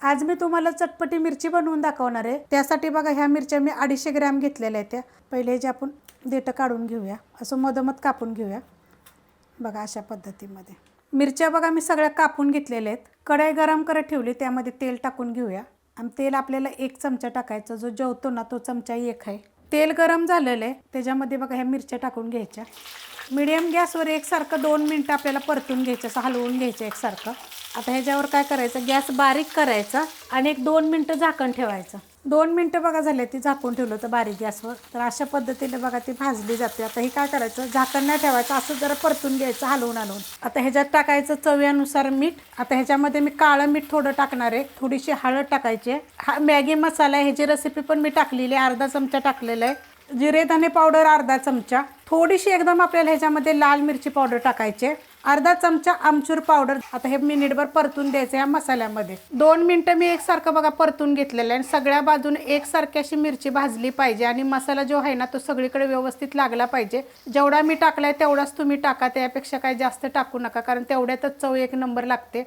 आज मी तुम्हाला चटपटी मिरची बनवून दाखवणार आहे। त्यासाठी बघा ह्या मिरच्या मी 250 ग्रॅम घेतलेल्या आहेत। त्या पहिले जे आपण देठ काढून घेऊया, असं मधोमध कापून घेऊया। बघा अशा पद्धतीमध्ये मिरच्या बघा मी सगळ्या कापून घेतलेल्या आहेत। कढई गरम करत ठेवली, त्यामध्ये तेल टाकून घेऊया आणि तेल आपल्याला 1 चमचा टाकायचं, जो जेवतो ना तो चमचा 1 आहे। तेल गरम झालेलं आहे, त्याच्यामध्ये बघा ह्या मिरच्या टाकून घ्यायच्या। मीडियम गॅसवर एकसारखं 2 मिनिटं आपल्याला परतून घ्यायचं, असं हलवून घ्यायचं एकसारखं। आता ह्याच्यावर काय करायचं, गॅस बारीक करायचा आणि 1-2 मिनिटं झाकण ठेवायचं। 2 मिनिटं बघा झाले, ती झाकून ठेवलं तर बारीक गॅसवर, तर अशा पद्धतीने बघा ती भाजली जाते। आता हे काय करायचं, झाकण नाही ठेवायचं, असं जरा परतून घ्यायचं हलवून हलवून। आता ह्याच्यात टाकायचं चवीनुसार मीठ। आता ह्याच्यामध्ये मी काळं मीठ थोडं टाकणार आहे, थोडीशी हळद टाकायची। हा मॅगी मसाला आहे, ह्याची रेसिपी पण मी टाकलेली आहे, अर्धा चमचा टाकलेला आहे। जिरे धने पावडर अर्धा चमचा, थोडीशी एकदम आपल्याला ह्याच्यामध्ये लाल मिरची पावडर टाकायची, अर्धा चमचा आमचूर पावडर। आता हे मिनिटभर परतून द्यायचं या मसाल्यामध्ये। 2 मिनिटं मी एकसारखं बघा परतून घेतलेलं आहे, सगळ्या बाजूने एकसारखी अशी मिरची भाजली पाहिजे आणि मसाला जो आहे ना तो सगळीकडे व्यवस्थित लागला पाहिजे। जेवढा मी टाकलाय तेवढाच तुम्ही टाका, त्यापेक्षा काही जास्त टाकू नका, कारण तेवढ्यातच चव 1 नंबर लागते।